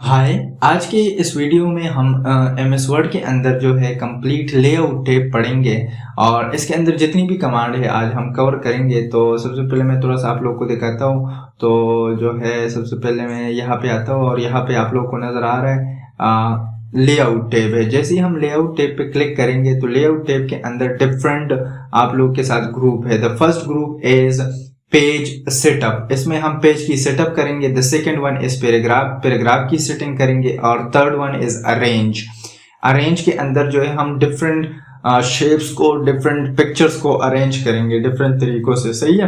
हाय। आज के इस वीडियो में हम एमएस वर्ड के अंदर जो है कंप्लीट लेआउट टेप पढ़ेंगे और इसके अंदर जितनी भी कमांड है आज हम कवर करेंगे। तो सबसे पहले मैं थोड़ा सा आप लोग को दिखाता हूँ। तो जो है सबसे पहले मैं यहाँ पे आता हूँ और यहाँ पे आप लोग को नज़र आ रहा है लेआउट टैब है। जैसे ही हम लेआउट टैब पे क्लिक करेंगे तो लेआउट टैब के अंदर डिफरेंट आप लोग के साथ ग्रुप है। The first group is page setup, इसमें हम पेज की सेटअप करेंगे। The second one is paragraph की सेटिंग करेंगे और third one is arrange. Arrange के अंदर जो है हम डिफरेंट शेप्स को, डिफरेंट पिक्चर्स को अरेंज करेंगे डिफरेंट तरीकों से। सही है।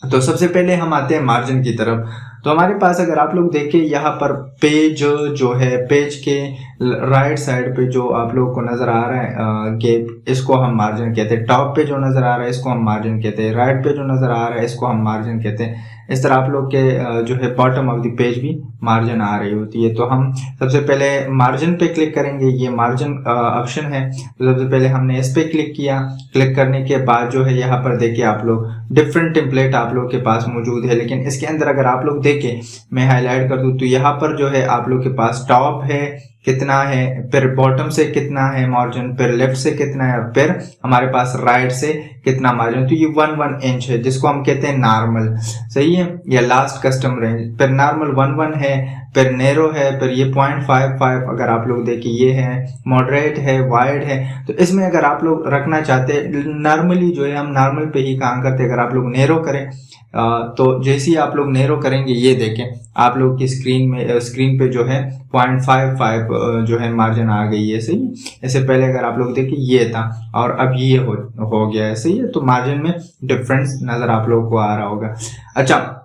तो सबसे पहले हम आते हैं मार्जिन की तरफ। तो हमारे पास अगर आप लोग देखें यहाँ पर पेज जो है, पेज के राइट साइड पे जो आप लोग को नजर आ रहा है गैप, इसको हम मार्जिन कहते हैं। टॉप पे जो नजर आ रहा है इसको हम मार्जिन कहते हैं। राइट पे जो नजर आ रहा है इसको हम मार्जिन कहते हैं। इस तरह आप लोग के जो है बॉटम ऑफ द पेज भी मार्जिन आ रही होती है। तो हम सबसे पहले मार्जिन पे क्लिक करेंगे। ये मार्जिन ऑप्शन है। तो सबसे पहले हमने इस पे क्लिक किया। क्लिक करने के बाद जो है यहाँ पर देखिए आप लोग डिफरेंट टेम्पलेट आप लोग के पास मौजूद है। लेकिन इसके अंदर अगर आप लोग देखें, मैं हाईलाइट कर दूं तो यहाँ पर जो है आप लोग के पास टॉप है कितना है, फिर बॉटम से कितना है मार्जिन, फिर लेफ्ट से कितना है और फिर हमारे पास राइट से कितना मार्जिन। तो ये 1 इंच है जिसको हम कहते हैं नॉर्मल। सही है। या लास्ट कस्टम रेंज, फिर नॉर्मल 1 है, फिर नैरो है, फिर ये 0.55 अगर आप लोग देखिए ये है, मॉडरेट है, वाइड है। तो इसमें अगर आप लोग रखना चाहते हैं नॉर्मली जो है हम नॉर्मल पे ही काम करते हैं। अगर आप लोग नैरो करें तो जैसे ही आप लोग नैरो करेंगे ये देखें आप लोग की स्क्रीन पे जो है 0.55 जो है मार्जिन आ गई है। सही। इससे पहले अगर आप लोग देखिए ये था और अब ये हो गया है। सही है। तो मार्जिन में डिफरेंस नजर आप लोग को आ रहा होगा। अच्छा,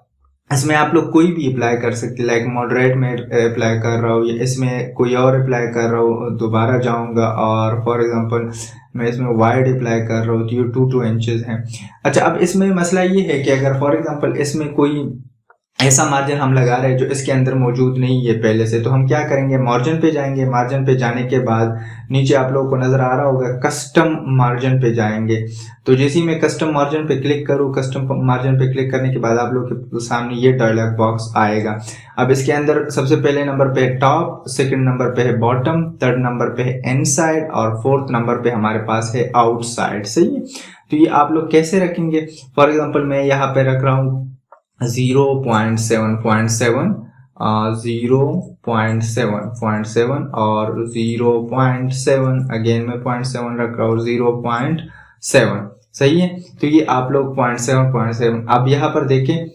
इसमें आप लोग कोई भी अप्लाई कर सकते हैं। लाइक मॉडरेट में अप्लाई कर रहा हूँ या इसमें कोई और अप्लाई कर रहा हूँ, दोबारा जाऊंगा और फॉर एग्जांपल मैं इसमें वाइड अप्लाई कर रहा हूँ तो ये 2 इंचेस हैं। अच्छा, अब इसमें मसला ये है कि अगर फॉर एग्जांपल इसमें कोई ऐसा मार्जिन हम लगा रहे हैं जो इसके अंदर मौजूद नहीं है पहले से, तो हम क्या करेंगे, मार्जिन पे जाएंगे। मार्जिन पे जाने के बाद नीचे आप लोगों को नजर आ रहा होगा कस्टम मार्जिन पे जाएंगे। तो जैसे ही मैं कस्टम मार्जिन पे क्लिक करूँ, कस्टम मार्जिन पे क्लिक करने के बाद आप लोग के सामने ये डायलॉग बॉक्स आएगा। अब इसके अंदर सबसे पहले नंबर पे है टॉप, सेकंड नंबर पे है बॉटम, थर्ड नंबर पे है इनसाइड और फोर्थ नंबर पे हमारे पास है आउटसाइड। सही है। तो ये आप लोग कैसे रखेंगे, फॉर एग्जाम्पल मैं यहाँ पे रख रहा हूँ 0.7.7, 0.7.7 और 0.7, अगेन मैं 0.7 रख रहा हूँ, 0.7। सही है। तो ये आप लोग 0.7. अब यहाँ पर देखें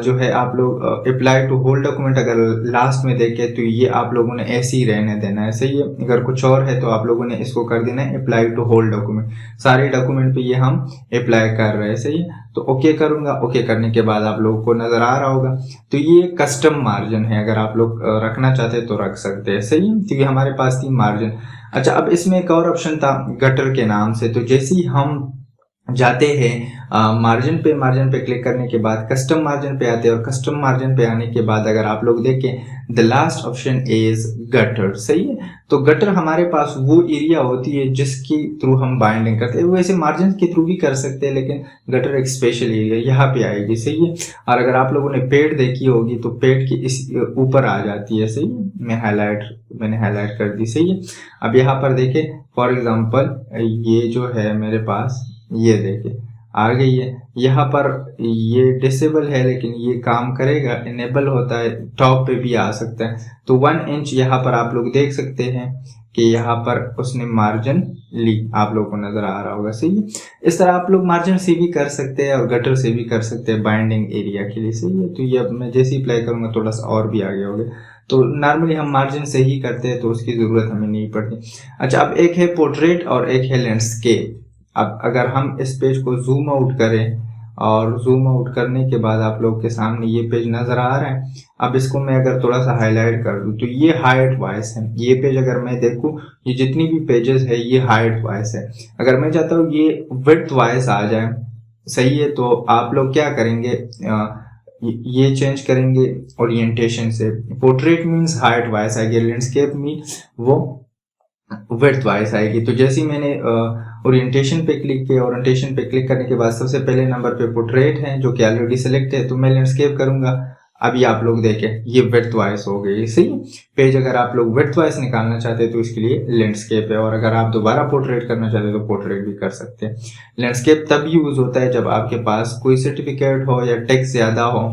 जो है आप लोग अप्लाई टू होल डॉक्यूमेंट अगर लास्ट में देखें तो ये आप लोगों ने ऐसे ही रहने देना है। सही है। अगर कुछ और है तो आप लोगों ने इसको कर देना है अप्लाई टू होल डॉक्यूमेंट। सारे डॉक्यूमेंट पे ये हम अप्लाई कर रहे हैं। सही है। तो ओके करूंगा। ओके करने के बाद आप लोगों को नजर आ रहा होगा। तो ये कस्टम मार्जिन है, अगर आप लोग रखना चाहते हैं तो रख सकते हैं। सही है। तो ये हमारे पास थी मार्जिन। अच्छा, अब इसमें एक और ऑप्शन था गटर के नाम से। तो जैसे ही हम जाते हैं मार्जिन पे क्लिक करने के बाद कस्टम मार्जिन पे आते हैं और कस्टम मार्जिन पे आने के बाद अगर आप लोग देखें the last option is gutter. सही है। तो गटर हमारे पास वो एरिया होती है जिसके थ्रू हम बाइंडिंग करते हैं। वैसे मार्जिन के थ्रू भी कर सकते हैं लेकिन गटर एक स्पेशल एरिया यहाँ पे आएगी। सही है। और अगर आप लोगों ने पेड़ देखी होगी तो पेड़ की इस ऊपर आ जाती है। सही है। मैंने हाईलाइट कर दी। सही है। अब यहाँ पर देखें फॉर एग्जाम्पल ये जो है मेरे पास, ये देखिए आ गई है। यहाँ पर ये डिसेबल है लेकिन ये काम करेगा, इनेबल होता है, टॉप पे भी आ सकता है। तो 1 इंच यहाँ पर आप लोग देख सकते हैं कि यहाँ पर उसने मार्जिन ली, आप लोगों को नजर आ रहा होगा। सही है। इस तरह आप लोग मार्जिन से भी कर सकते हैं और गटर से भी कर सकते हैं बाइंडिंग एरिया के लिए। सही है। तो ये अब मैं जैसे ही अप्लाई करूंगा थोड़ा सा और भी आगे होगा। तो नॉर्मली हम मार्जिन से ही करते हैं तो उसकी जरूरत हमें नहीं पड़ती। अच्छा, अब एक है पोर्ट्रेट और एक है लैंडस्केप। अब अगर हम इस पेज को जूम आउट करें और जूम आउट करने के बाद आप लोग के सामने ये पेज नजर आ रहा है। अब इसको मैं अगर थोड़ा सा हाईलाइट कर दूं तो ये हाइट वाइज है। ये पेज अगर मैं देखूं, ये जितनी भी पेजेस है ये हाइट वाइज है। अगर मैं चाहता हूँ ये विड्थ वाइज आ जाए, सही है, तो आप लोग क्या करेंगे, ये चेंज करेंगे ओरिएंटेशन से। पोर्ट्रेट मीन्स हाइट वाइज आएगी, लैंडस्केप मीन वो विड्थ वाइज आएगी। तो जैसे ही मैंने ओरिएंटेशन पे क्लिक किया, ओरिएंटेशन पे क्लिक करने के बाद सबसे पहले नंबर पे पोर्ट्रेट है जो कि ऑलरेडी सेलेक्ट है, तो मैं लैंडस्केप करूंगा अभी आप लोग देखें ये विड्थ वाइज हो गई, सही है। पेज अगर आप लोग विड्थ वाइज निकालना चाहते हैं तो इसके लिए लैंडस्केप है, और अगर आप दोबारा पोर्ट्रेट करना चाहते हैं तो पोर्ट्रेट भी कर सकते हैं। लैंडस्केप तब यूज होता है जब आपके पास कोई सर्टिफिकेट हो या टेक्स्ट ज्यादा हो,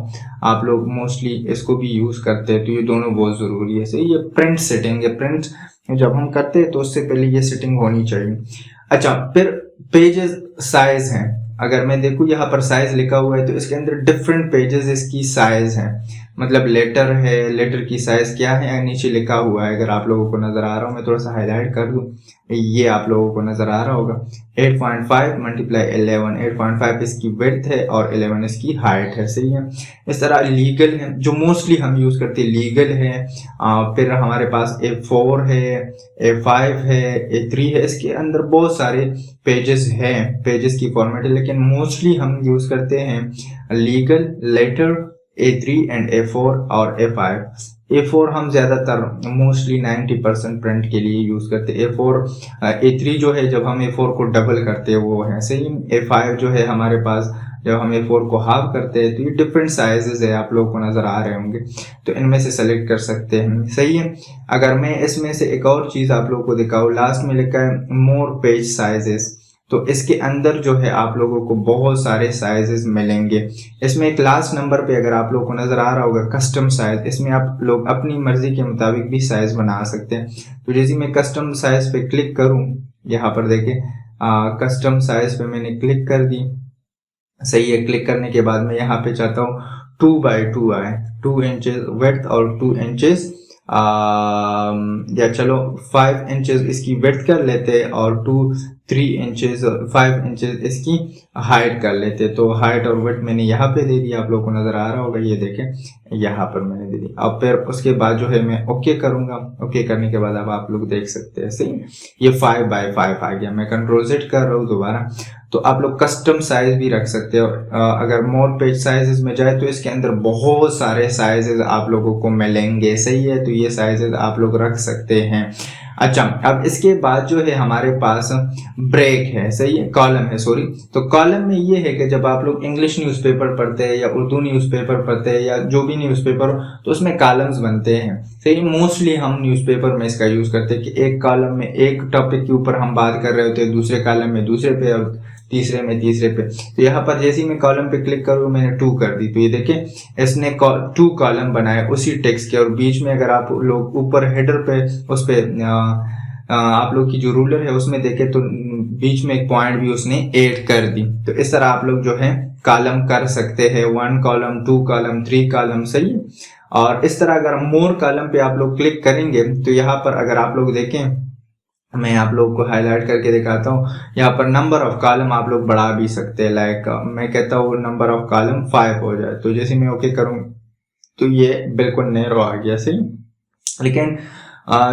आप लोग मोस्टली इसको भी यूज करते हैं, तो ये दोनों बहुत जरूरी है, सही। ये प्रिंट सेटिंग है, प्रिंट जब हम करते हैं तो उससे पहले ये सेटिंग होनी चाहिए। अच्छा, फिर पेजेस साइज हैं, अगर मैं देखूं यहाँ पर साइज लिखा हुआ है तो इसके अंदर डिफरेंट पेजेस इसकी साइज है, मतलब लेटर है, लेटर की साइज क्या है नीचे लिखा हुआ है, अगर आप लोगों को नजर आ रहा हो मैं थोड़ा सा हाईलाइट कर दूं, ये आप लोगों को नजर आ रहा होगा 8.5 मल्टीप्लाई 11, 8.5 इसकी विड्थ है और 11 इसकी हाइट है, सही है। इस तरह लीगल है जो मोस्टली हम यूज करते हैं, लीगल है। फिर हमारे पास A4 है, A5 है, A3 है, इसके अंदर बहुत सारे पेजेस हैं, पेजेस की फॉर्मेट है, लेकिन मोस्टली हम यूज करते हैं legal, letter, A3 and A4 और A5। A4 हम ज्यादातर मोस्टली 90% प्रिंट के लिए यूज करते हैं। A3 जो है जब हम A4 को डबल करते हैं वो है, सही। A5 जो है हमारे पास जब हम A4 को हाफ करते हैं, तो ये डिफरेंट साइजेस है, आप लोगों को नजर आ रहे होंगे, तो इनमें से सेलेक्ट कर सकते हैं, सही है। अगर मैं इसमें से एक और चीज आप लोगों को दिखाऊं, लास्ट में लिखा है मोर पेज साइजेस, तो इसके अंदर जो है आप लोगों को बहुत सारे साइजेस मिलेंगे। इसमें एक लास्ट नंबर पे अगर आप लोगों को नजर आ रहा होगा कस्टम साइज, इसमें आप लोग अपनी मर्जी के मुताबिक भी साइज बना सकते हैं। तो जैसे मैं कस्टम साइज पे क्लिक करूं, यहाँ पर देखें कस्टम साइज पे मैंने क्लिक कर दी, सही है। क्लिक करने के बाद मैं यहाँ पे चाहता हूँ 2x2 आए, 2 इंचेस विड्थ और 2 इंचेस या चलो 5 इंचेस इसकी विड्थ कर लेते हैं और 3 इंचेस 5 इंचेस इसकी हाइट कर लेते। तो हाइट और विड्थ मैंने यहाँ पे दे दिया, आप लोगों को नजर आ रहा होगा, ये देखें यहाँ पर मैंने दे दी। अब फिर उसके बाद जो है मैं ओके करूंगा, ओके करने के बाद अब आप लोग देख सकते हैं, सही ये 5x5 आ गया। मैं कंट्रोल Z कर रहा हूँ दोबारा, तो आप लोग कस्टम साइज भी रख सकते हो। अगर मोर पेज साइजेस में जाए तो इसके अंदर बहुत सारे साइजेस आप लोगों को मिलेंगे, सही है। तो ये साइजेस आप लोग रख सकते हैं। अच्छा, अब इसके बाद जो है हमारे पास ब्रेक है, सही है, कॉलम है, सॉरी। तो कॉलम में ये है कि जब आप लोग इंग्लिश न्यूज़पेपर पढ़ते हैं या उर्दू न्यूज़पेपर पढ़ते हैं या जो भी न्यूज़पेपर हो, तो उसमें कॉलम्स बनते हैं, सही। मोस्टली हम न्यूज़पेपर में इसका यूज करते हैं कि एक कॉलम में एक टॉपिक के ऊपर हम बात कर रहे होते हैं, दूसरे कॉलम में दूसरे पे और तीसरे में तीसरे पे। तो यहाँ पर जैसे ही मैं कॉलम पे क्लिक करूँ, मैंने 2 कर दी, तो ये देखें इसने 2 कॉलम बनाए उसी टेक्स्ट के, और बीच में अगर आप लोग ऊपर हेडर पे उस पे आप लोग की जो रूलर है उसमें देखें तो बीच में एक पॉइंट भी उसने ऐड कर दी। तो इस तरह आप लोग जो है कॉलम कर सकते हैं, 1 कॉलम, 2 कॉलम, 3 कॉलम, सही। और इस तरह अगर मोर कॉलम पे आप लोग क्लिक करेंगे तो यहाँ पर अगर आप लोग देखें, मैं आप लोगों को हाईलाइट करके दिखाता हूँ, यहाँ पर नंबर ऑफ कॉलम आप लोग बढ़ा भी सकते हैं। लाइक मैं कहता हूँ नंबर ऑफ कॉलम 5 हो जाए, तो जैसे मैं ओके करूँ तो ये बिल्कुल नैरो आ गया, सही। लेकिन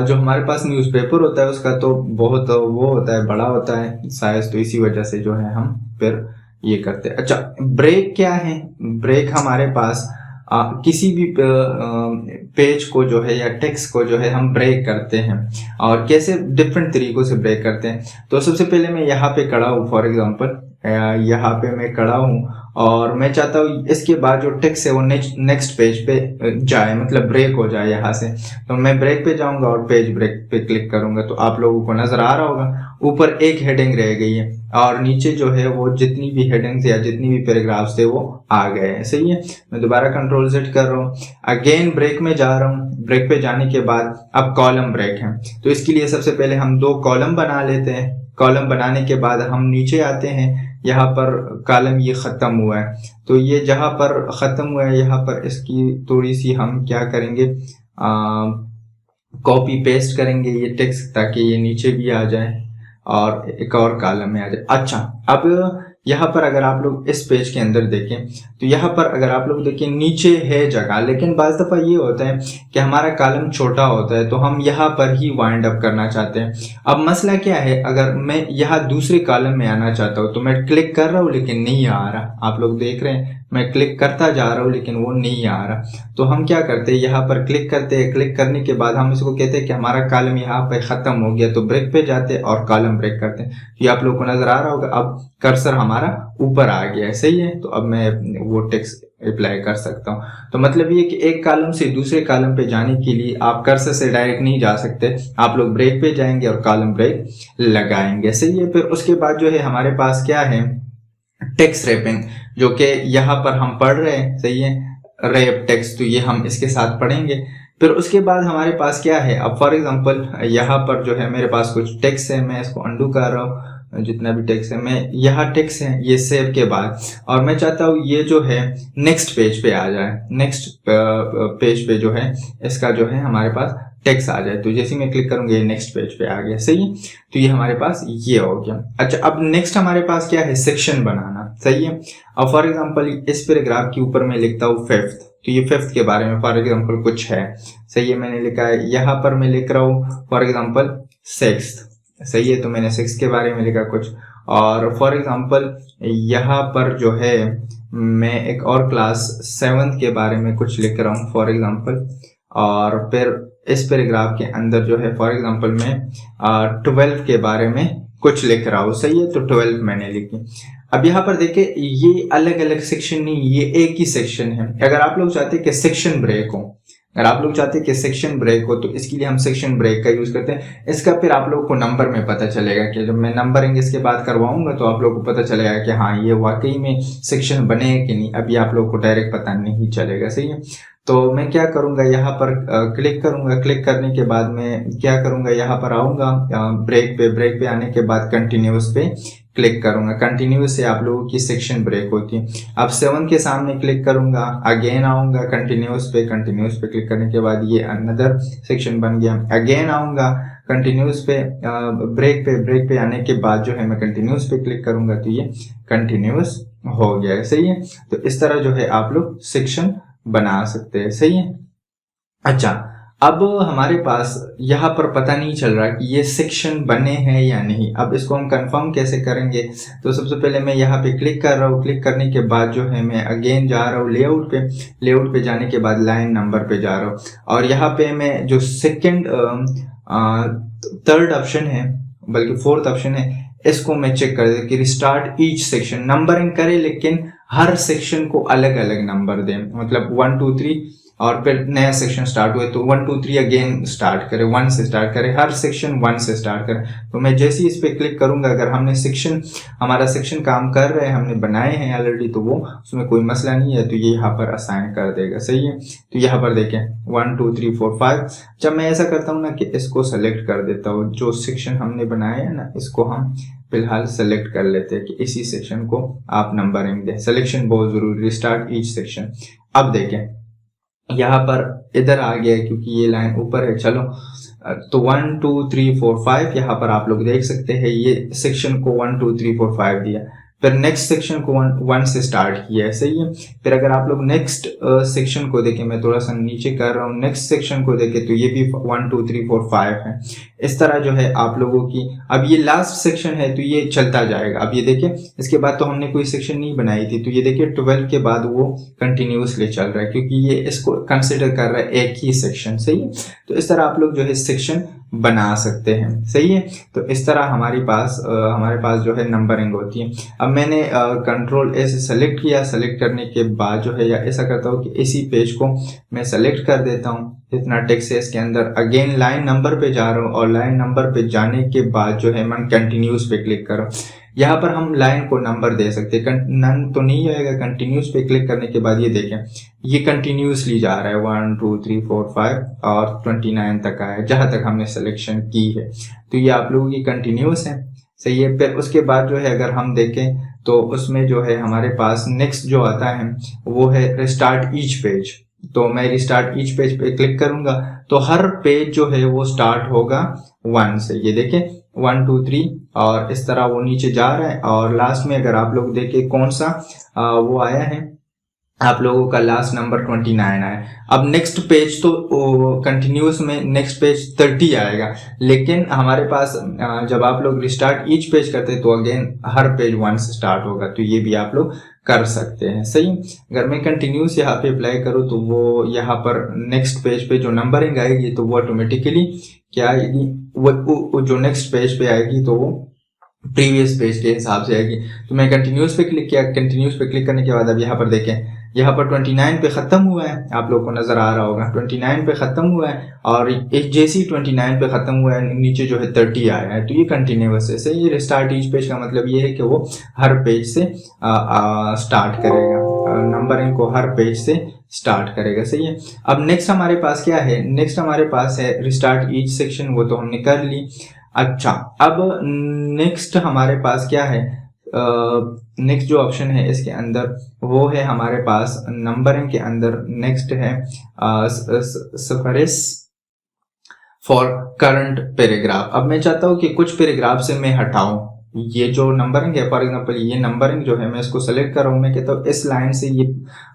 जो हमारे पास न्यूज़पेपर होता है उसका तो बहुत वो होता है, बड़ा होता है साइज, तो इसी वजह से जो है हम फिर ये करते हैं। अच्छा, ब्रेक क्या है? ब्रेक हमारे पास किसी भी पेज को जो है या टेक्स्ट को जो है हम ब्रेक करते हैं, और कैसे डिफरेंट तरीकों से ब्रेक करते हैं। तो सबसे पहले मैं यहाँ पे खड़ा हूँ, फॉर एग्जांपल यहाँ पे मैं खड़ा हूँ और मैं चाहता हूँ इसके बाद जो टेक्स्ट है वो नेक्स्ट पेज पे जाए, मतलब ब्रेक हो जाए यहाँ से। तो मैं ब्रेक पे जाऊंगा और पेज ब्रेक पे क्लिक करूंगा, तो आप लोगों को नजर आ रहा होगा ऊपर एक हेडिंग रह गई है और नीचे जो है वो जितनी भी हेडिंग्स या जितनी भी पैराग्राफ्स थे वो आ गए हैं, सही है। मैं दोबारा कंट्रोल Z कर रहा हूँ, अगेन ब्रेक में जा रहा हूँ। ब्रेक पे जाने के बाद अब कॉलम ब्रेक है, तो इसके लिए सबसे पहले हम 2 कॉलम बना लेते हैं। कॉलम बनाने के बाद हम नीचे आते हैं, यहाँ पर कॉलम ये खत्म हुआ है, तो ये जहां पर खत्म हुआ है यहाँ पर इसकी थोड़ी सी हम क्या करेंगे, कॉपी पेस्ट करेंगे ये टेक्स्ट, ताकि ये नीचे भी आ जाए और एक और कॉलम में आ जाए। अच्छा, अब यहाँ पर अगर आप लोग इस पेज के अंदर देखें तो यहाँ पर अगर आप लोग देखें नीचे है जगह, लेकिन बाज़ दफ़ा ये होता है कि हमारा कॉलम छोटा होता है तो हम यहाँ पर ही वाइंड अप करना चाहते हैं। अब मसला क्या है, अगर मैं यहाँ दूसरे कॉलम में आना चाहता हूँ तो मैं क्लिक कर रहा हूँ लेकिन नहीं आ रहा, आप लोग देख रहे हैं मैं क्लिक करता जा रहा हूँ लेकिन वो नहीं आ रहा। तो हम क्या करते हैं, यहाँ पर क्लिक करते हैं, क्लिक करने के बाद हम इसको कहते हैं कि हमारा कॉलम यहाँ पे खत्म हो गया, तो ब्रेक पे जाते हैं और कॉलम ब्रेक करते हैं। ये आप लोग को नजर आ रहा होगा, अब कर्सर हमारा ऊपर आ गया है, सही है। तो अब मैं वो टेक्स्ट अप्लाई कर सकता हूँ। तो मतलब ये कि एक कॉलम से दूसरे कॉलम पे जाने के लिए आप कर्सर से डायरेक्ट नहीं जा सकते, आप लोग ब्रेक पे जाएंगे और कॉलम ब्रेक लगाएंगे। सही है। फिर उसके बाद जो है हमारे पास क्या है, टेक्स्ट रैपिंग, जो कि यहाँ पर हम पढ़ रहे हैं। सही है, रैप टेक्स्ट, तो ये हम इसके साथ पढ़ेंगे। फिर उसके बाद हमारे पास क्या है, अब फॉर एग्जांपल यहाँ पर जो है मेरे पास कुछ टेक्स्ट है, मैं इसको अंडू कर रहा हूँ, जितना भी टेक्स्ट है मैं यहाँ टेक्स्ट है ये सेव के बाद, और मैं चाहता हूँ ये जो है नेक्स्ट पेज पे आ जाए, नेक्स्ट पेज पे जो है इसका जो है हमारे पास टेक्स्ट आ जाए। तो जैसे मैं क्लिक करूंगा ये नेक्स्ट पेज पे आ गया। सही है, तो ये हमारे पास ये हो गया। अच्छा, अब नेक्स्ट हमारे पास क्या है, सेक्शन बनाना। सही है, अब फॉर एग्जांपल इस पैराग्राफ के ऊपर मैं लिखता हूँ फिफ्थ, तो ये फिफ्थ के बारे में फॉर एग्जांपल कुछ है। सही है, मैंने लिखा है, यहाँ पर मैं लिख रहा हूँ फॉर एग्जांपल सिक्स्थ। सही है, तो मैंने सिक्स के बारे में लिखा कुछ, और फॉर एग्जांपल यहाँ पर जो है मैं एक और क्लास सेवंथ के बारे में कुछ लिख रहा हूँ फॉर एग्जांपल, और फिर इस पैराग्राफ के अंदर जो है फॉर एग्जांपल मैं 12 के बारे में कुछ लिख रहा हूँ। सही है, तो 12 मैंने लिखी। अब यहाँ पर देखिए ये अलग अलग सेक्शन नहीं, ये एक ही सेक्शन है। अगर आप लोग चाहते हैं कि सेक्शन ब्रेक हो, अगर आप लोग चाहते हैं कि सेक्शन ब्रेक हो, तो इसके लिए हम सेक्शन ब्रेक का यूज करते हैं। इसका फिर आप लोगों को नंबर में पता चलेगा कि जब मैं नंबरिंग इसके बाद करवाऊंगा तो आप लोगों को पता चलेगा कि हाँ ये वाकई में सेक्शन बने हैं कि नहीं। अभी आप लोगों को डायरेक्ट पता नहीं चलेगा। सही है, तो मैं क्या करूंगा, यहाँ पर क्लिक करूंगा। क्लिक करने के बाद मैं क्या करूंगा, यहाँ पर आऊंगा ब्रेक पे आने के बाद कंटिन्यूस पे क्लिक करूंगा। कंटिन्यूस से आप लोगों की सेक्शन ब्रेक होती है। अब 7 के सामने क्लिक करूंगा, अगेन आऊंगा कंटिन्यूस पे क्लिक करने के बाद ये अनदर सेक्शन बन गया। अगेन आऊंगा कंटिन्यूस पे, ब्रेक पे आने के बाद जो है मैं कंटिन्यूस पे क्लिक करूंगा, तो ये कंटिन्यूस हो गया है। सही है, तो इस तरह जो है आप लोग सेक्शन बना सकते हैं। सही है। अच्छा, अब हमारे पास यहाँ पर पता नहीं चल रहा कि ये सेक्शन बने हैं या नहीं। अब इसको हम कंफर्म कैसे करेंगे, तो सबसे पहले मैं यहाँ पे क्लिक कर रहा हूँ। क्लिक करने के बाद जो है मैं अगेन जा रहा हूँ लेआउट पे जाने के बाद लाइन नंबर पे जा रहा हूँ, और यहाँ पे मैं जो सेकंड थर्ड ऑप्शन है, बल्कि फोर्थ ऑप्शन है, इसको मैं चेक कर दे कि रिस्टार्ट ईच सेक्शन, नंबरिंग करे लेकिन हर सेक्शन को अलग अलग नंबर दें। मतलब 1 2 3 और फिर नया सेक्शन स्टार्ट हुए तो 1 2 3 अगेन स्टार्ट करे, 1 से स्टार्ट करे, हर सेक्शन 1 से स्टार्ट करे। तो मैं जैसे ही इस पे क्लिक करूंगा, अगर हमने हमारा सेक्शन काम कर रहे हैं, हमने बनाए हैं ऑलरेडी, तो वो उसमें कोई मसला नहीं है, तो ये यहाँ पर असाइन कर देगा। सही है, तो यहाँ पर देखें 1 2 3 4 5। जब मैं ऐसा करता हूँ ना कि इसको सेलेक्ट कर देता हूँ, जो सेक्शन हमने बनाए हैं ना, इसको हम फिलहाल सेलेक्ट कर लेते हैं कि इसी सेक्शन को आप नंबरिंग दें। सिलेक्शन बहुत जरूरी, रिस्टार्ट ईच सेक्शन। अब देखें यहाँ पर इधर आ गया है क्योंकि ये लाइन ऊपर है। चलो, तो 1 2 3 4 5 यहाँ पर आप लोग देख सकते हैं, ये सेक्शन को 1 2 3 4 5 दिया। फिर नेक्स्ट सेक्शन को 1 से स्टार्ट किया है। सही है, फिर अगर आप लोग नेक्स्ट सेक्शन को देखें, मैं थोड़ा सा नीचे कर रहा हूँ, नेक्स्ट सेक्शन को देखें तो ये भी 1 2 3 4 5 है। इस तरह जो है आप लोगों की, अब ये लास्ट सेक्शन है तो ये चलता जाएगा। अब ये देखिए, इसके बाद तो हमने कोई सेक्शन नहीं बनाई थी, तो ये देखिए 12 के बाद वो कंटिन्यूसली चल रहा है क्योंकि ये इसको कंसिडर कर रहा है एक ही सेक्शन। सही है, तो इस तरह आप लोग जो है सेक्शन बना सकते हैं। सही है, तो इस तरह हमारे पास जो है नंबरिंग होती है। अब मैंने कंट्रोल ए से सेलेक्ट किया, सेलेक्ट करने के बाद जो है, या ऐसा करता हूँ कि इसी पेज को मैं सेलेक्ट कर देता हूँ, जितना टेक्स्ट है इसके अंदर, अगेन लाइन नंबर पे जा रहा हूँ, और लाइन नंबर पे जाने के बाद जो है मैं कंटिन्यूस पे क्लिक कर रहा हूँ। यहाँ पर हम लाइन को नंबर दे सकते हैं, नन तो नहीं आएगा। कंटिन्यूस पे क्लिक करने के बाद ये देखें, ये कंटिन्यूसली जा रहा है 1 2 3 4 5 और 29 तक आया, जहां तक हमने सिलेक्शन की है। तो ये आप लोगों की कंटिन्यूस है। सही है, फिर उसके बाद जो है अगर हम देखें तो उसमें जो है हमारे पास नेक्स्ट जो आता है वो है रिस्टार्ट ईच पेज। तो मैं रिस्टार्ट ईच पेज पे क्लिक करूंगा तो हर पेज जो है वो स्टार्ट होगा 1 से। ये देखें 1 2 3 और इस तरह वो नीचे जा रहा है, और लास्ट में अगर आप लोग देखें कौन सा वो आया है, आप लोगों का लास्ट नंबर 29 आया। अब नेक्स्ट पेज तो कंटिन्यूस में नेक्स्ट पेज 30 आएगा, लेकिन हमारे पास जब आप लोग रिस्टार्ट ईच पेज करते हैं तो अगेन हर पेज 1 से स्टार्ट होगा। तो ये भी आप लोग कर सकते हैं। सही, अगर मैं कंटिन्यूस यहाँ पे अप्लाई करूँ तो वो यहाँ पर नेक्स्ट पेज पे जो नंबरिंग आएगी तो वो ऑटोमेटिकली क्या आएगी, वो जो नेक्स्ट पेज पे आएगी तो वो प्रीवियस पेज के हिसाब से आएगी। तो मैं कंटिन्यूस पे क्लिक किया, कंटिन्यूस पे क्लिक करने के बाद अब यहाँ पर देखें यहाँ पर 29 पे ख़त्म हुआ है, आप लोग को नज़र आ रहा होगा 29 पे ख़त्म हुआ है, और जैसे ही 29 पे ख़त्म हुआ है नीचे जो है 30 आया है, तो ये कंटिन्यूस है। सही है, रिस्टार्ट ईच पेज का मतलब ये है कि वो हर पेज से स्टार्ट करेगा, नंबरिंग को हर पेज से स्टार्ट करेगा। सही है, अब नेक्स्ट हमारे पास क्या है, नेक्स्ट हमारे पास है रिस्टार्ट ईच सेक्शन, वो तो हमने कर ली। अच्छा, अब नेक्स्ट हमारे पास क्या है, नेक्स्ट जो ऑप्शन है इसके अंदर वो है हमारे पास नंबरिंग के अंदर नेक्स्ट है सफरिस फॉर करंट पैराग्राफ। अब मैं चाहता हूँ कि कुछ पैराग्राफ से मैं हटाऊं ये जो नंबरिंग है, फॉर एग्जांपल ये नंबरिंग जो है मैं इसको सेलेक्ट कर रहा हूँ, मैं कहता हूँ इस लाइन से ये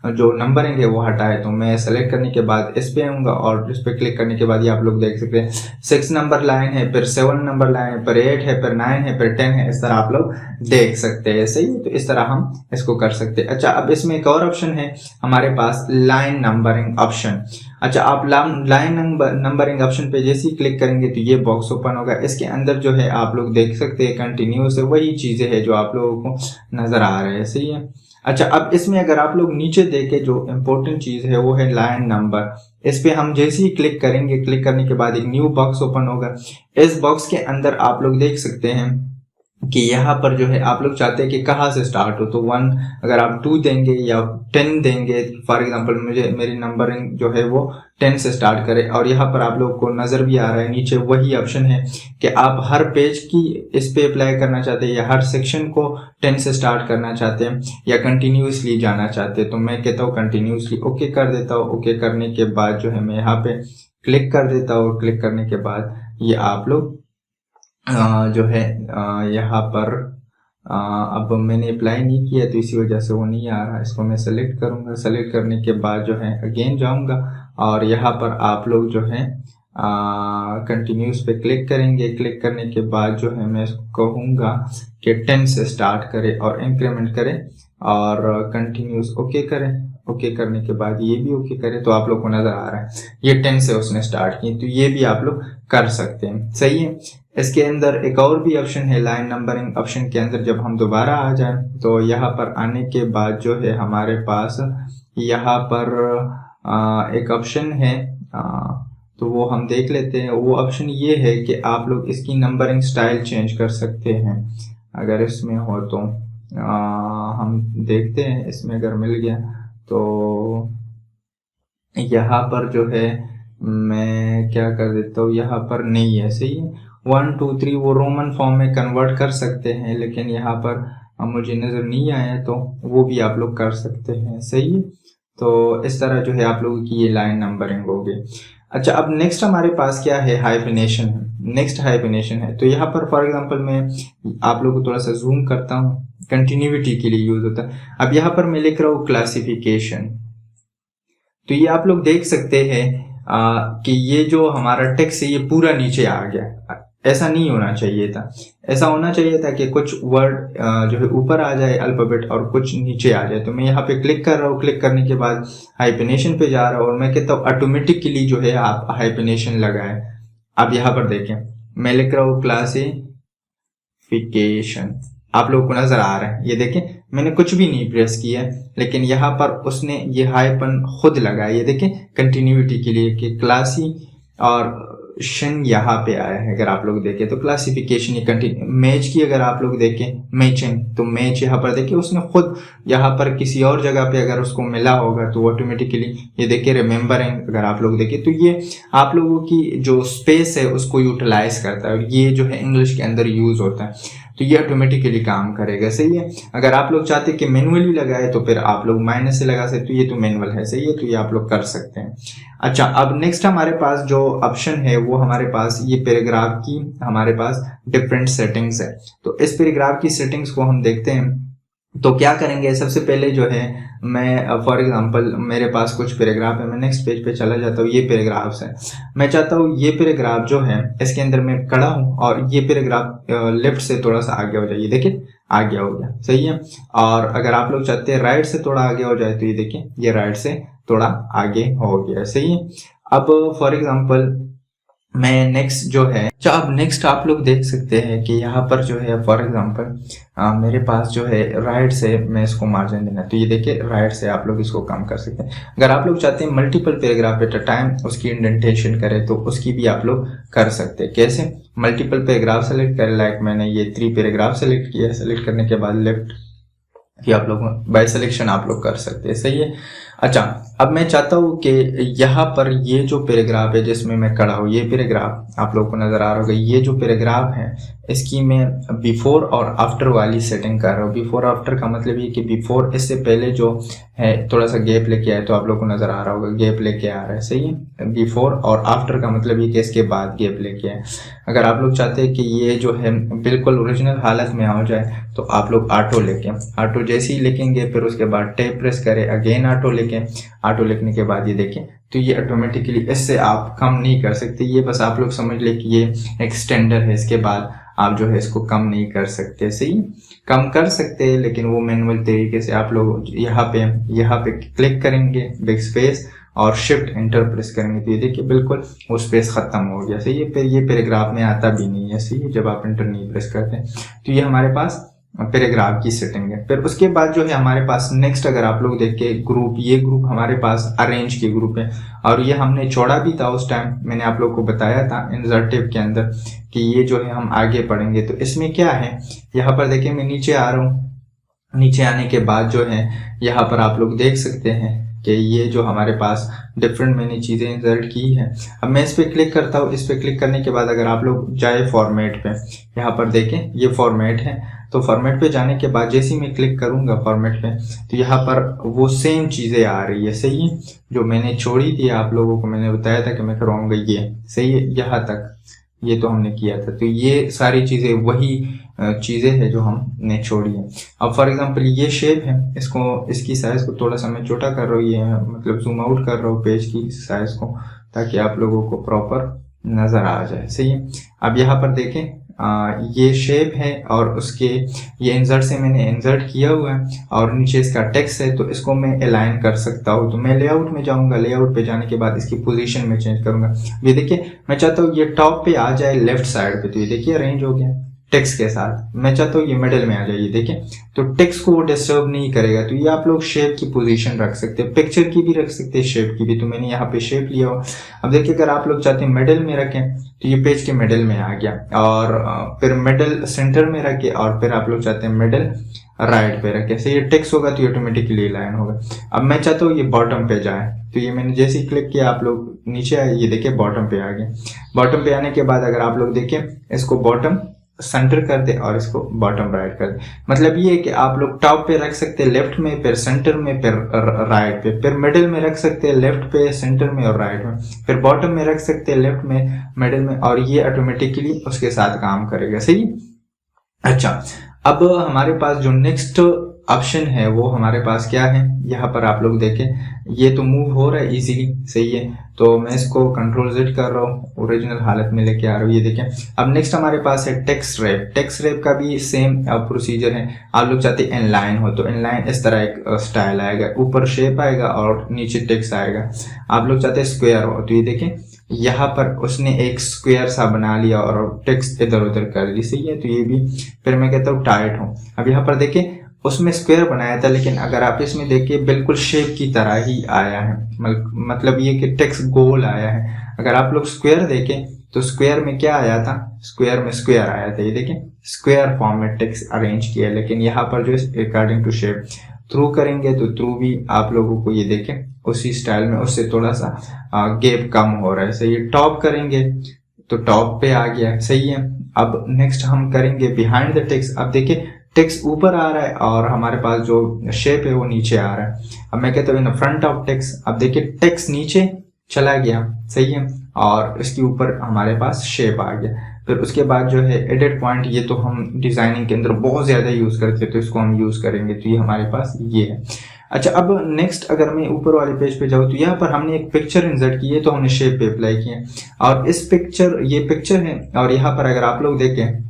जो नंबरिंग है वो हटाए, तो मैं सेलेक्ट करने के बाद इस पे आऊँगा और इस पे क्लिक करने के बाद ये आप लोग देख सकते हैं 6 नंबर लाइन है, फिर 7 नंबर लाइन है, फिर 8 है, फिर 9 है, फिर 10 है, इस तरह आप लोग देख सकते हैं। सही है, तो इस तरह हम इसको कर सकते हैं। अच्छा, अब इसमें एक और ऑप्शन है हमारे पास लाइन नंबरिंग ऑप्शन। अच्छा, आप लाइन नंबरिंग ऑप्शन पे जैसे ही क्लिक करेंगे तो ये बॉक्स ओपन होगा, इसके अंदर जो है आप लोग देख सकते हैं कंटिन्यू से वही चीजें हैं जो आप लोगों को नजर आ रहे हैं। सही है, अच्छा, अब इसमें अगर आप लोग नीचे देखें जो इम्पोर्टेंट चीज है वो है लाइन नंबर। इस पे हम जैसे ही क्लिक करेंगे, क्लिक करने के बाद एक न्यू बॉक्स ओपन होगा, इस बॉक्स के अंदर आप लोग देख सकते हैं कि यहाँ पर जो है आप लोग चाहते हैं कि कहाँ से स्टार्ट हो, तो 1 अगर आप 2 देंगे या 10 देंगे, फॉर एग्जांपल मेरी नंबरिंग जो है वो 10 से स्टार्ट करे, और यहाँ पर आप लोग को नज़र भी आ रहा है नीचे वही ऑप्शन है कि आप हर पेज की इस पे अप्लाई करना चाहते हैं या हर सेक्शन को 10 से स्टार्ट करना चाहते हैं या कंटिन्यूसली जाना चाहते हैं। तो मैं कहता हूँ कंटिन्यूसली, ओके कर देता हूँ। ओके करने के बाद जो है मैं यहाँ पे क्लिक कर देता हूँ, क्लिक करने के बाद ये आप लोग जो है यहाँ पर अब मैंने अप्लाई नहीं किया तो इसी वजह से वो नहीं आ रहा। इसको मैं सेलेक्ट करूँगा, सेलेक्ट करने के बाद जो है अगेन जाऊँगा और यहाँ पर आप लोग जो है कंटिन्यूस पे क्लिक करेंगे। क्लिक करने के बाद जो है मैं इसको कहूँगा कि 10 से स्टार्ट करें और इंक्रीमेंट करें और कंटिन्यूस ओके करें। ओके करने के बाद ये भी ओके करें, तो आप लोग को नज़र आ रहा है ये 10 से उसने स्टार्ट की, तो ये भी आप लोग कर सकते हैं। सही है, इसके अंदर एक और भी ऑप्शन है लाइन नंबरिंग ऑप्शन के अंदर। जब हम दोबारा आ जाए तो यहाँ पर आने के बाद जो है हमारे पास यहाँ पर एक ऑप्शन है, तो वो हम देख लेते हैं। वो ऑप्शन ये है कि आप लोग इसकी नंबरिंग स्टाइल चेंज कर सकते हैं अगर इसमें हो तो। हम देखते हैं इसमें अगर मिल गया तो यहाँ पर जो है मैं क्या कर देता हूँ, यहाँ पर नहीं है। सही है, 1 2 3 वो रोमन फॉर्म में कन्वर्ट कर सकते हैं, लेकिन यहाँ पर मुझे नज़र नहीं आया, तो वो भी आप लोग कर सकते हैं। सही है, तो इस तरह जो है आप लोगों की ये लाइन नंबरिंग होगी। अच्छा, अब नेक्स्ट हमारे पास क्या है, हाइफिनेशन है। नेक्स्ट हाइफिनेशन है, तो यहाँ पर फॉर एग्जांपल मैं आप लोगों को थोड़ा सा जूम करता हूँ, कंटिन्यूटी के लिए यूज होता है। अब यहाँ पर मैं लिख रहा हूँ क्लासिफिकेशन, तो ये आप लोग देख सकते हैं कि ये जो हमारा टेक्स्ट है ये पूरा नीचे आ गया। ऐसा नहीं होना चाहिए था, ऐसा होना चाहिए था कि कुछ वर्ड जो है ऊपर आ जाए अल्फाबेट और कुछ नीचे आ जाए। तो मैं यहाँ पे क्लिक कर रहा हूँ, क्लिक करने के बाद हाइफिनेशन पे जा रहा हूँ और मैं कहता हूँ ऑटोमेटिकली जो है आप हाइफिनेशन लगाए। अब यहाँ पर देखें मैं लिख रहा हूँ क्लासिफिकेशन, आप लोगों को नजर आ रहा है, ये देखें मैंने कुछ भी नहीं प्रेस किया लेकिन यहाँ पर उसने ये हाइफन खुद लगाया। ये देखें कंटिन्यूटी के लिए कि क्लासी और शन यहाँ पे आया है। अगर आप लोग देखें तो क्लासिफिकेशन ये कंटिन्यू। मैच की अगर आप लोग देखें मैचिंग, तो मैच यहाँ पर देखिए उसने खुद यहाँ पर किसी और जगह पे अगर उसको मिला होगा तो ऑटोमेटिकली ये देखिए रिमेम्बरिंग अगर आप लोग देखें तो ये आप लोगों की जो स्पेस है उसको यूटिलाइज करता है और ये जो है इंग्लिश के अंदर यूज होता है, तो ये ऑटोमेटिकली काम करेगा। सही है, अगर आप लोग चाहते हैं कि मैनुअली लगाए तो फिर आप लोग माइनस से लगा सकते हो, ये तो मैनुअल है। सही है, तो ये आप लोग कर सकते हैं। अच्छा, अब नेक्स्ट हमारे पास जो ऑप्शन है वो हमारे पास ये पैराग्राफ की हमारे पास डिफरेंट सेटिंग्स है। तो इस पैराग्राफ की सेटिंग्स को हम देखते हैं। तो क्या करेंगे, सबसे पहले जो है मैं फॉर एग्जांपल मेरे पास कुछ पैराग्राफ है, मैं नेक्स्ट पेज पे चला जाता हूँ। ये पैराग्राफ्स है, मैं चाहता हूँ ये पैराग्राफ जो है इसके अंदर मैं खड़ा हूँ और ये पैराग्राफ लेफ्ट से थोड़ा सा आगे हो जाए। ये देखिए आगे हो गया। सही है, और अगर आप लोग चाहते हैं राइट से थोड़ा आगे हो जाए तो ये देखिए ये राइट से थोड़ा आगे हो गया। सही है, अब फॉर एग्जाम्पल मैं नेक्स्ट जो है, अच्छा अब नेक्स्ट आप लोग देख सकते हैं कि यहाँ पर जो है फॉर एग्जांपल मेरे पास जो है राइट से मैं इसको मार्जिन देना, तो ये देखिए राइट से आप लोग इसको कम कर सकते हैं। अगर आप लोग चाहते हैं multiple paragraph at a time उसकी इंडेंटेशन करें तो उसकी भी आप लोग कर सकते हैं। कैसे? मल्टीपल पैराग्राफ सेलेक्ट करें, लाइक मैंने ये 3 पैराग्राफ सेलेक्ट किया, सेलेक्ट करने के बाद लेफ्ट कि आप लोग बाय सिलेक्शन आप लोग कर सकते हैं। सही है। अच्छा अब मैं चाहता हूँ कि यहाँ पर ये जो पैराग्राफ है जिसमें मैं खड़ा हूँ, ये पैराग्राफ आप लोगों को नजर आ रहा होगा, ये जो पैराग्राफ है इसकी मैं बिफोर और आफ्टर वाली सेटिंग कर रहा हूँ। बिफोर आफ्टर का मतलब ये कि बिफोर इससे पहले जो है थोड़ा सा गैप लेके आए, तो आप लोगों को नजर आ रहा होगा गैप लेके आ रहा है। सही है। बिफोर और आफ्टर का मतलब ये कि इसके बाद गैप लेके आए। अगर आप लोग चाहते हैं कि ये जो है बिल्कुल ओरिजिनल हालत में आ जाए तो आप लोग ऑटो लेके, ऑटो जैसे ही लिखेंगे फिर उसके बाद टैब प्रेस करें, अगेन ऑटो लेके, ऑटो लिखने के बाद ये देखें तो ये ऑटोमेटिकली, इससे आप कम नहीं कर सकते। ये बस आप लोग समझ ले कि ये एक्सटेंडर है, इसके बाद आप जो है इसको कम नहीं कर सकते। सही, कम कर सकते हैं लेकिन वो मैनुअल तरीके से आप लोग यहाँ पे क्लिक करेंगे बैक स्पेस और शिफ्ट एंटर प्रेस करेंगे तो ये देखिए बिल्कुल वो स्पेस खत्म हो गया। सही है। फिर ये पैराग्राफ में आता भी नहीं है। सही है। जब आप एंटर नहीं प्रेस करते तो ये हमारे पास पैराग्राफ की सेटिंग है। फिर उसके बाद जो है हमारे पास नेक्स्ट, अगर आप लोग देखें ग्रुप, ये ग्रुप हमारे पास अरेंज के ग्रुप है और ये हमने छोड़ा भी था उस टाइम, मैंने आप लोग को बताया था इंसर्टिव के अंदर कि ये जो है हम आगे पढ़ेंगे। तो इसमें क्या है, यहाँ पर देखिए मैं नीचे आ रहा हूँ, नीचे आने के बाद जो है यहाँ पर आप लोग देख सकते हैं कि ये जो हमारे पास डिफरेंट मैंने चीज़ें इंसर्ट की है। अब मैं इस पर क्लिक करता हूँ, इस पर क्लिक करने के बाद अगर आप लोग जाए फॉर्मेट पे, यहाँ पर देखें ये फॉर्मेट है, तो फॉर्मेट पे जाने के बाद जैसे ही मैं क्लिक करूंगा फॉर्मेट पे तो यहाँ पर वो सेम चीज़ें आ रही है। सही है। जो मैंने छोड़ी थी आप लोगों को, मैंने बताया था कि मैं करवाऊंगा ये। सही है। यहाँ तक ये तो हमने किया था, तो ये सारी चीज़ें वही चीज़ें हैं जो हमने छोड़ी है। अब फॉर एग्जांपल ये शेप है, इसको, इसकी साइज को थोड़ा सा मैं छोटा कर रहा हूँ, ये मतलब जूम आउट कर रहा हूँ पेज की साइज को ताकि आप लोगों को प्रॉपर नज़र आ जाए। सही है। अब यहाँ पर देखें ये शेप है और उसके ये इंसर्ट से मैंने इंसर्ट किया हुआ है और नीचे इसका टेक्स्ट है, तो इसको मैं अलाइन कर सकता हूँ। तो मैं लेआउट में जाऊंगा, लेआउट पे जाने के बाद इसकी पोजीशन में चेंज करूंगा। ये देखिए मैं चाहता हूँ ये टॉप पे आ जाए लेफ्ट साइड पे, तो ये देखिए अरेंज हो गया टेक्स्ट के साथ। मैं चाहता हूँ ये मिडिल में आ जाए, ये देखिए तो टेक्स्ट को वो डिस्टर्ब नहीं करेगा। तो ये आप लोग शेप की पोजीशन रख सकते हैं, पिक्चर की भी रख सकते हैं, शेप की भी। तो मैंने यहाँ पे शेप लिया हो। अब देखिए अगर आप लोग चाहते हैं मिडिल में रखें तो ये पेज के मिडिल में आ गया, और फिर मिडिल सेंटर में रखे, और फिर आप लोग चाहते हैं मिडिल राइट पे रखे। से ये टेक्स्ट होगा तो ये ऑटोमेटिकली लाइन होगा। अब मैं चाहता हूँ ये बॉटम पे जाए, तो ये मैंने जैसे ही क्लिक किया आप लोग नीचे आए, ये देखिए बॉटम पे आ गया। बॉटम पे आने के बाद अगर आप लोग देखें इसको बॉटम सेंटर कर दे और इसको बॉटम राइट कर दे, मतलब ये है कि आप लोग टॉप पे रख सकते हैं लेफ्ट में, फिर सेंटर में, फिर राइट पे, फिर मिडिल में रख सकते हैं लेफ्ट पे, सेंटर में और राइट में, फिर बॉटम में रख सकते हैं लेफ्ट में, मिडिल में, और ये ऑटोमेटिकली उसके साथ काम करेगा। सही। अच्छा अब हमारे पास जो नेक्स्ट ऑप्शन है वो हमारे पास क्या है, यहाँ पर आप लोग देखें ये तो मूव हो रहा है इजीली। सही है। तो मैं इसको कंट्रोल Z कर रहा हूँ, ओरिजिनल हालत में लेके आ रहा हूँ। ये देखें अब नेक्स्ट हमारे पास है टेक्स्ट रैप। टेक्स्ट रैप का भी सेम प्रोसीजर है। आप लोग चाहते हैं इनलाइन हो तो इनलाइन इस तरह एक स्टाइल आएगा, ऊपर शेप आएगा और नीचे टेक्स्ट आएगा। आप लोग चाहते हैं स्क्वायर हो तो ये देखें यहाँ पर उसने एक स्क्वायर सा बना लिया और टेक्स्ट इधर उधर कर ली। सही है। तो ये भी फिर मैं कहता हूँ टाइट हो। अब यहाँ पर देखें उसमें स्क्वायर बनाया था, लेकिन अगर आप इसमें देखिए बिल्कुल शेप की तरह ही आया है, मतलब ये कि टेक्स्ट गोल आया है। अगर आप लोग स्क्वायर देखें तो स्क्वायर में क्या आया था, स्क्वायर में स्क्वायर आया था। ये देखें स्क्वायर फॉर्म में टेक्स्ट अरेंज किया, लेकिन यहाँ पर जो है अकॉर्डिंग टू शेप थ्रू करेंगे तो थ्रू भी आप लोगों को ये देखें उसी स्टाइल में, उससे थोड़ा सा गैप कम हो रहा है। सही। टॉप करेंगे तो टॉप पे आ गया। सही है। अब नेक्स्ट हम करेंगे बिहाइंड द टेक्स्ट। अब देखिए टेक्स्ट ऊपर आ रहा है और हमारे पास जो शेप है वो नीचे आ रहा है। अब मैं कहता हूँ इन फ्रंट ऑफ टेक्स्ट। अब देखिए टेक्स्ट नीचे चला गया। सही है। और इसके ऊपर हमारे पास शेप आ गया। फिर उसके बाद जो है एडिट पॉइंट, ये तो हम डिजाइनिंग के अंदर बहुत ज्यादा यूज करते हैं तो इसको हम यूज करेंगे। तो ये हमारे पास ये है। अच्छा अब नेक्स्ट अगर मैं ऊपर वाले पेज पे जाऊँ तो यहाँ पर हमने एक पिक्चर इंसर्ट की है, तो हमने शेप पे अप्लाई किया और इस पिक्चर, ये पिक्चर है और यहाँ पर अगर आप लोग देखें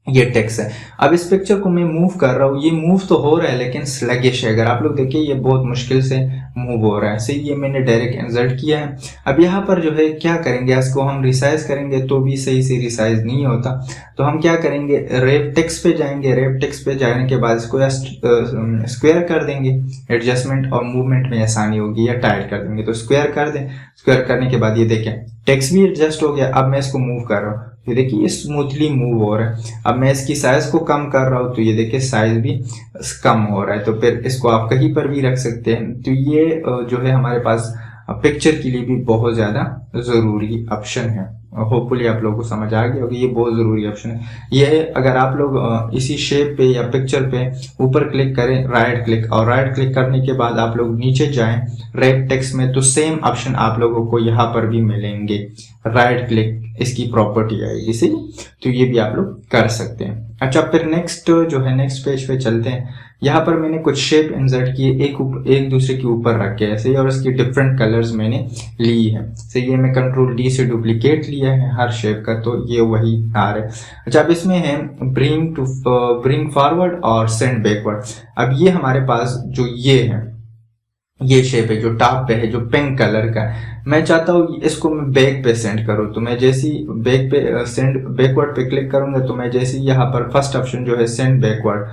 ये टेक्स्ट है। अब इस पिक्चर को मैं मूव कर रहा हूँ, ये मूव तो हो रहा है लेकिन स्लगिश है। अगर आप लोग देखिए ये बहुत मुश्किल से मूव हो रहा है। सही, ये मैंने डायरेक्ट इंसर्ट किया है। अब यहाँ पर जो है क्या करेंगे, इसको हम रिसाइज करेंगे तो भी सही से रिसाइज नहीं होता, तो हम क्या करेंगे, रैप टेक्स्ट पे जाएंगे। रैप टेक्स्ट पे जाने के बाद इसको स्क्वायर कर देंगे, एडजस्टमेंट और मूवमेंट में आसानी होगी, या टाइट कर देंगे। तो स्क्वायर कर दें, स्क्वायर करने के बाद ये देखें टेक्स्ट भी एडजस्ट हो गया। अब मैं इसको मूव कर रहा हूँ, ये देखिए ये स्मूथली मूव हो रहा है। अब मैं इसकी साइज को कम कर रहा हूँ तो ये देखिए साइज भी कम हो रहा है। तो फिर इसको आप कहीं पर भी रख सकते हैं। तो ये जो है हमारे पास पिक्चर के लिए भी बहुत ज़्यादा ज़रूरी ऑप्शन है। होपफुली आप लोगों को समझ आ गया होगा, ये बहुत ज़रूरी ऑप्शन है। ये अगर आप लोग इसी शेप पे या पिक्चर पे ऊपर क्लिक करें, राइट क्लिक, और राइट क्लिक करने के बाद आप लोग नीचे जाएं रैप टेक्स्ट में, तो सेम ऑप्शन आप लोगों को यहाँ पर भी मिलेंगे। राइट क्लिक इसकी प्रॉपर्टी आएगी, सही। तो ये भी आप लोग कर सकते हैं। अच्छा, फिर नेक्स्ट जो है नेक्स्ट पेज पे चलते हैं। यहाँ पर मैंने कुछ शेप इंसर्ट किए, एक दूसरे के ऊपर रख के ऐसे, और इसकी डिफरेंट कलर्स मैंने ली है। सही, ये मैं कंट्रोल डी से डुप्लीकेट लिया है हर शेप का, तो ये वही आ रहा है। अच्छा, अब इसमें है ब्रिंग फॉरवर्ड और सेंड बैकवर्ड। अब ये हमारे पास जो ये शेप है जो टॉप पे है, जो पिंक कलर का है, मैं चाहता हूँ इसको मैं बैक पे सेंड करूँ। तो मैं जैसे ही बैक पे सेंड बैकवर्ड पे क्लिक करूंगा, तो मैं जैसे यहाँ पर फर्स्ट ऑप्शन जो है सेंड बैकवर्ड,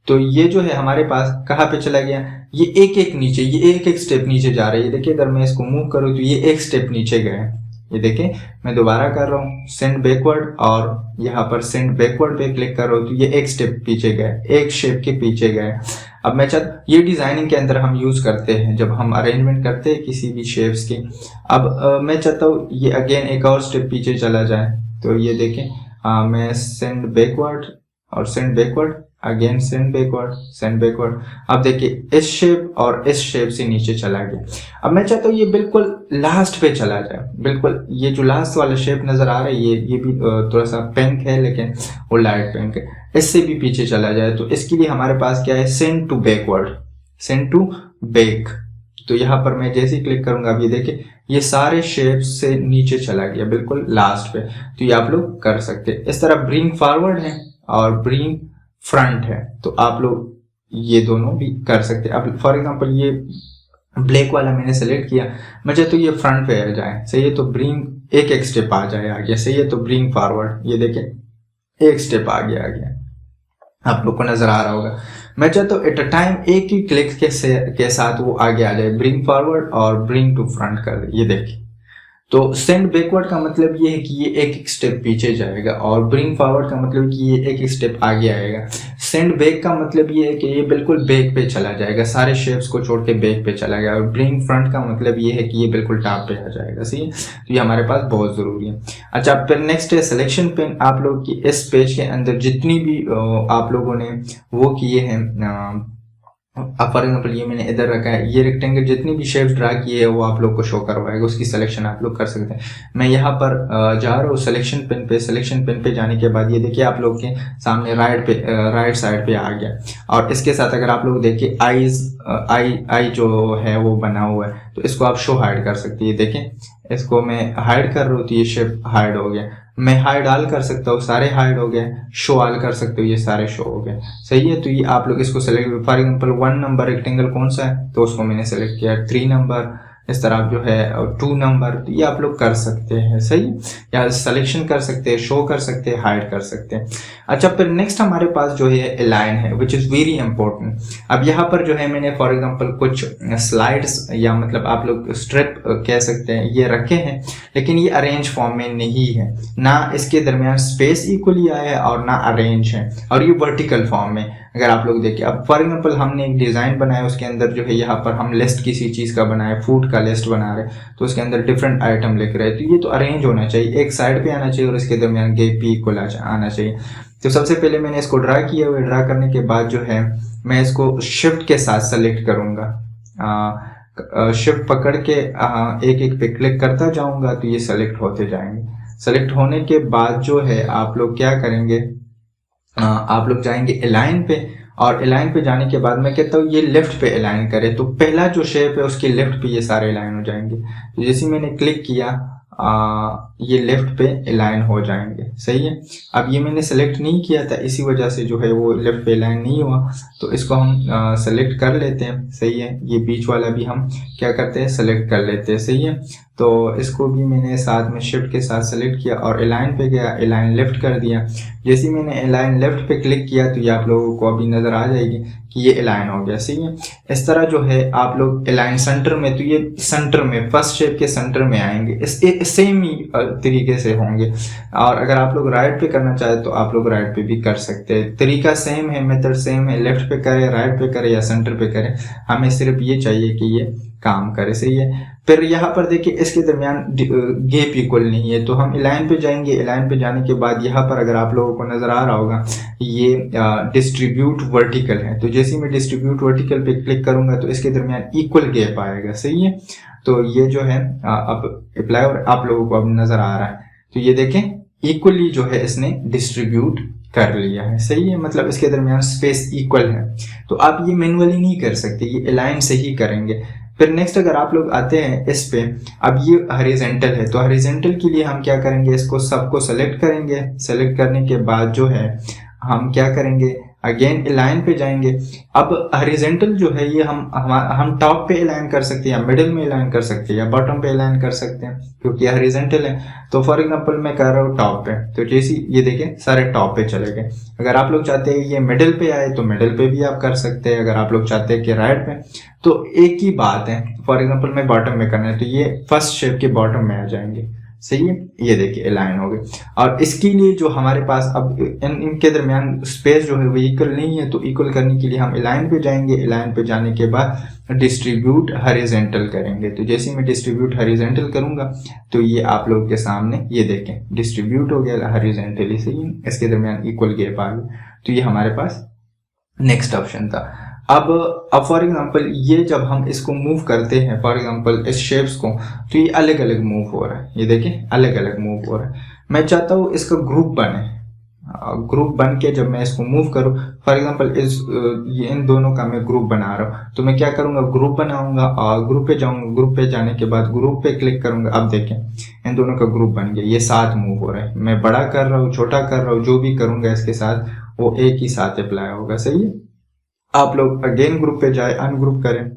तो ये जो है हमारे पास कहाँ पे चला गया, ये एक नीचे, ये एक स्टेप नीचे जा रहा है। ये देखिए अगर मैं इसको मूव करूँ तो ये एक स्टेप नीचे गए। ये देखिए मैं दोबारा कर रहा हूँ सेंड बैकवर्ड, और यहाँ पर सेंड बैकवर्ड पे क्लिक कर रहा हूँ तो ये एक स्टेप पीछे गए, एक शेप के पीछे गए। अब मैं चाहता, ये डिजाइनिंग के अंदर हम यूज करते हैं जब हम अरेंजमेंट करते हैं किसी भी शेप्स की। अब मैं चाहता हूँ ये अगेन एक और स्टेप पीछे चला जाए। तो ये देखें मैं सेंड बैकवर्ड और send backward, again send backward. अब देखिए इस शेप और इस शेप से नीचे चला गया। अब मैं चाहता हूँ ये बिल्कुल लास्ट पे चला जाए, बिल्कुल ये जो लास्ट वाला शेप नजर आ रहा है ये भी थोड़ा सा पिंक है, लेकिन वो लाइट पिंक है, इससे भी पीछे चला जाए। तो इसके लिए हमारे पास क्या है, send to backward, send to back. तो यहाँ पर मैं जैसे ही क्लिक करूंगा, अब ये देखिए ये सारे शेप से नीचे चला गया बिल्कुल लास्ट पे। तो ये आप लोग कर सकते हैं। इस तरह ब्रिंग फॉरवर्ड है और ब्रिंग फ्रंट है, तो आप लोग ये दोनों भी कर सकते हैं। अब फॉर एग्जांपल ये ब्लैक वाला मैंने सेलेक्ट किया, मुझे तो ये फ्रंट पे आ जाए, सही है, तो ब्रिंग एक स्टेप आ जाए आगे, सही है, तो ब्रिंग फॉरवर्ड, ये देखें एक स्टेप आ गया, आप लोग को नजर आ रहा होगा। मैं चाहता हूँ एट अ टाइम एक ही क्लिक के साथ वो आगे आ जाए, ब्रिंग फॉरवर्ड और ब्रिंग टू फ्रंट कर दे। ये देखिए, तो सेंड बैकवर्ड का मतलब ये है कि ये एक स्टेप पीछे जाएगा, और ब्रिंग फॉरवर्ड का मतलब कि ये एक स्टेप आगे आएगा। सेंड बैक का मतलब ये है कि ये बिल्कुल बैक पे चला जाएगा, सारे शेप्स को छोड़ के बैक पे चला गया। और ब्रिंग फ्रंट का मतलब ये है कि ये बिल्कुल टॉप पे आ जाएगा, सही है। तो ये हमारे पास बहुत जरूरी है। अच्छा, फिर नेक्स्ट है सिलेक्शन पेन। आप लोग की इस पेज के अंदर जितनी भी आप लोगों ने वो किए हैं, अब फॉर एग्जाम्पल ये मैंने इधर रखा है, ये रेक्टेंगल जितनी भी शेप्स ड्रा किए है वो आप लोग को शो करवाएगा, उसकी सिलेक्शन आप लोग कर सकते हैं। मैं यहाँ पर जा रहा हूँ सिलेक्शन पेन पे। सिलेक्शन पेन पे जाने के बाद ये देखिए आप लोग के सामने राइट साइड पे आ गया। और इसके साथ अगर आप लोग देखिए आई जो है वो बना हुआ है, तो इसको आप शो हाइड कर सकते हैं। देखें इसको मैं हाइड कर रहा हूँ तो ये शेप हाइड हो गया। मैं हाइड ऑल कर सकता हूँ, सारे हाइड हो गए। शो ऑल कर सकते हो, ये सारे शो हो गए, सही है। तो ये आप लोग इसको select, for example 1 number rectangle कौन सा है, तो उसको मैंने सेलेक्ट किया। 3 नंबर, इस तरह जो है 2 नंबर, तो ये आप लोग कर सकते हैं, सही। या सिलेक्शन कर सकते हैं, शो कर सकते हैं, हाइड कर सकते हैं। अच्छा, फिर नेक्स्ट हमारे पास जो है अलाइन है, विच इज़ वेरी इंपॉर्टेंट। अब यहाँ पर जो है मैंने फॉर एग्जांपल कुछ स्लाइड्स या मतलब आप लोग स्ट्रिप कह सकते हैं ये रखे हैं, लेकिन ये अरेंज फॉर्म में नहीं है, ना इसके दरमियान स्पेस इक्वली आया है और ना अरेंज है, और ये वर्टिकल फॉर्म में। अगर आप लोग देखिए, अब फॉर एग्जांपल हमने एक डिजाइन बनाया, उसके अंदर जो है यहाँ पर हम लिस्ट किसी चीज का बनाए, फूड का लिस्ट बना रहे, तो उसके अंदर डिफरेंट आइटम लिख रहे हैं, तो ये तो अरेंज होना चाहिए, एक साइड पे आना चाहिए और इसके दरमियान गैप भी इक्वल आना चाहिए। तो सबसे पहले मैंने इसको ड्रा किया हुआ, ड्रा करने के बाद जो है मैं इसको शिफ्ट के साथ सेलेक्ट करूंगा। शिफ्ट पकड़ के एक एक पे क्लिक करता जाऊंगा तो ये सेलेक्ट होते जाएंगे। सेलेक्ट होने के बाद जो है आप लोग क्या करेंगे, आप लोग जाएंगे अलाइन पे, और अलाइन पे जाने के बाद मैं कहता हूँ ये लेफ्ट पे अलाइन करे, तो पहला जो शेप है उसके लेफ्ट पे ये सारे अलाइन हो जाएंगे। तो जैसे मैंने क्लिक किया ये लेफ्ट पे अलाइन हो जाएंगे। सही है। अब ये मैंने सेलेक्ट नहीं किया था, इसी वजह से जो है वो लेफ्ट पे अलाइन नहीं हुआ, तो इसको हम सेलेक्ट कर लेते हैं। सही है। ये बीच वाला भी हम क्या करते हैं, सेलेक्ट कर लेते हैं। सही है। तो इसको भी मैंने साथ में शिफ्ट के साथ सेलेक्ट किया और अलाइन पे गया, अलाइन लेफ्ट कर दिया। जैसे मैंने अलाइन लेफ्ट पे क्लिक किया तो ये आप लोगों को अभी नज़र आ जाएगी कि ये अलाइन हो गया। सही है। इस तरह जो है आप लोग अलाइन सेंटर में, तो ये सेंटर में फर्स्ट शेप के सेंटर में आएंगे, इस सेम ही तरीके से होंगे। और अगर आप लोग राइट पे करना चाहे तो आप लोग राइट पे भी कर सकते हैं। तरीका सेम है, मेथड सेम है, लेफ्ट पे करें, राइट पे करें या सेंटर पे करें, हमें सिर्फ ये चाहिए कि ये काम करे। सही है। फिर यहाँ पर देखिए इसके दरमियान गैप इक्वल नहीं है, तो हम अलाइन पे जाएंगे। अलाइन पे जाने के बाद यहाँ पर अगर आप लोगों को नजर आ रहा होगा ये डिस्ट्रीब्यूट वर्टिकल है, तो जैसे मैं डिस्ट्रीब्यूट वर्टिकल पे क्लिक करूंगा तो इसके दरमियान इक्वल गैप आएगा। सही है। तो ये जो है अब अप्लाई और आप लोगों को अब नजर आ रहा है, तो ये देखें इक्वली जो है इसने डिस्ट्रीब्यूट कर लिया है। सही है। मतलब इसके दरमियान स्पेस इक्वल है, तो आप ये मैनुअली नहीं कर सकते, ये अलाइन से ही करेंगे। फिर नेक्स्ट अगर आप लोग आते हैं इस पे, अब ये हॉरिजॉन्टल है, तो हॉरिजॉन्टल के लिए हम क्या करेंगे, इसको सबको सेलेक्ट करेंगे। सेलेक्ट करने के बाद जो है हम क्या करेंगे, अगेन अलाइन पे जाएंगे। अब हॉरिजॉन्टल जो है ये हम टॉप पे अलाइन कर सकते हैं या मिडिल में अलाइन कर सकते हैं या बॉटम पे अलाइन कर सकते हैं, क्योंकि हॉरिजॉन्टल है। तो फॉर एग्जांपल मैं कर रहा हूँ टॉप पे, तो जैसे ये देखें सारे टॉप पे चले गए। अगर आप लोग चाहते हैं ये मिडिल पे आए तो मिडिल पे भी आप कर सकते हैं। अगर आप लोग चाहते हैं कि राइट पे, तो एक ही बात है। फॉर एग्जाम्पल मैं बॉटम में करना है तो ये फर्स्ट शेप के बॉटम में आ जाएंगे। सही है। ये देखिए अलाइन हो गए। और इसके लिए जो हमारे पास अब इनके दरमियान स्पेस जो है वो इक्वल नहीं है, तो इक्वल करने के लिए हम अलाइन पे जाएंगे। अलाइन पे जाने के बाद डिस्ट्रीब्यूट हॉरिजॉन्टल करेंगे। तो जैसे मैं डिस्ट्रीब्यूट हॉरिजॉन्टल करूंगा तो ये आप लोग के सामने ये देखें डिस्ट्रीब्यूट हो गया हॉरिजॉन्टली। सही है। इसके दरमियान इक्वल गैप आ गया, तो ये हमारे पास नेक्स्ट ऑप्शन था। अब फॉर एग्जांपल ये जब हम इसको मूव करते हैं, फॉर एग्जांपल इस शेप्स को, तो ये अलग अलग मूव हो रहा है। ये देखिए अलग अलग मूव हो रहा है। मैं चाहता हूँ इसका ग्रुप बने, ग्रुप बन के जब मैं इसको मूव करूँ, फॉर एग्जांपल ये इन दोनों का मैं ग्रुप बना रहा हूँ, तो मैं क्या करूँगा, ग्रुप बनाऊंगा और ग्रुप पे जाऊंगा। ग्रुप पे जाने के बाद ग्रुप पे क्लिक करूंगा। अब देखें इन दोनों का ग्रुप बन गया, ये साथ मूव हो रहा है। मैं बड़ा कर रहा हूँ, छोटा कर रहा हूँ, जो भी करूंगा इसके साथ वो एक ही साथ अप्लाई होगा। सही है। आप लोग अगेन ग्रुप पे जाए, अनग्रुप करें,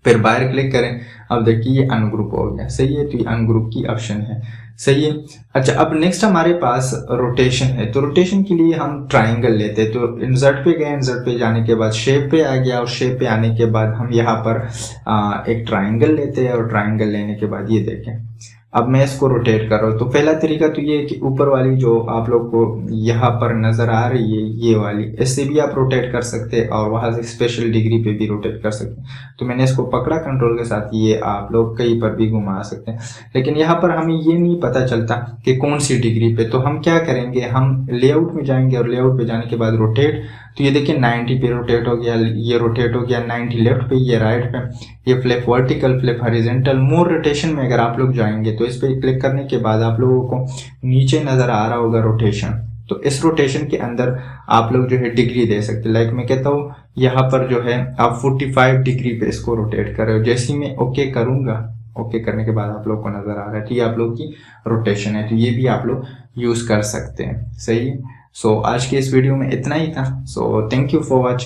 फिर बाहर क्लिक करें। अब देखिए ये अनग्रुप हो गया। सही है। तो ये अनग्रुप की ऑप्शन है। सही है। अच्छा, अब नेक्स्ट हमारे पास रोटेशन है, तो रोटेशन के लिए हम ट्राइंगल लेते हैं। तो इंसर्ट पे गए, इंसर्ट पे जाने के बाद शेप पे आ गया, और शेप पे आने के बाद हम यहाँ पर एक ट्राइंगल लेते हैं। और ट्राइंगल लेने के बाद ये देखें अब मैं इसको रोटेट कर रहा हूँ। तो पहला तरीका तो ये है कि ऊपर वाली जो आप लोग को यहाँ पर नजर आ रही है ये वाली, इससे भी आप रोटेट कर सकते हैं और वहां से स्पेशल डिग्री पे भी रोटेट कर सकते हैं। तो मैंने इसको पकड़ा कंट्रोल के साथ, ये आप लोग कहीं पर भी घुमा सकते हैं। लेकिन यहाँ पर हमें ये नहीं पता चलता कि कौन सी डिग्री पे, तो हम क्या करेंगे, हम लेआउट में जाएंगे और लेआउट पे जाने के बाद रोटेट, तो ये देखिए 90 पे रोटेट हो गया, ये रोटेट हो गया 90 लेफ्ट पे, ये राइट पे, ये फ्लिप वर्टिकल, फ्लिप हॉरिजॉन्टल। मोर रोटेशन में अगर आप लोग जाएंगे तो इस पे क्लिक करने के बाद आप लोगों को नीचे नजर आ रहा होगा रोटेशन। तो इस रोटेशन के अंदर आप लोग जो है डिग्री दे सकते हैं। लाइक मैं कहता हूँ यहाँ पर जो है आप 45 डिग्री पे इसको रोटेट कर रहे हो। जैसे ही मैं ओके करूंगा, ओके करने के बाद आप लोग को नजर आ रहा है कि आप लोग की रोटेशन है, तो ये भी आप लोग यूज कर सकते हैं। सही है। सो आज की इस वीडियो में इतना ही था। So thank you for watching.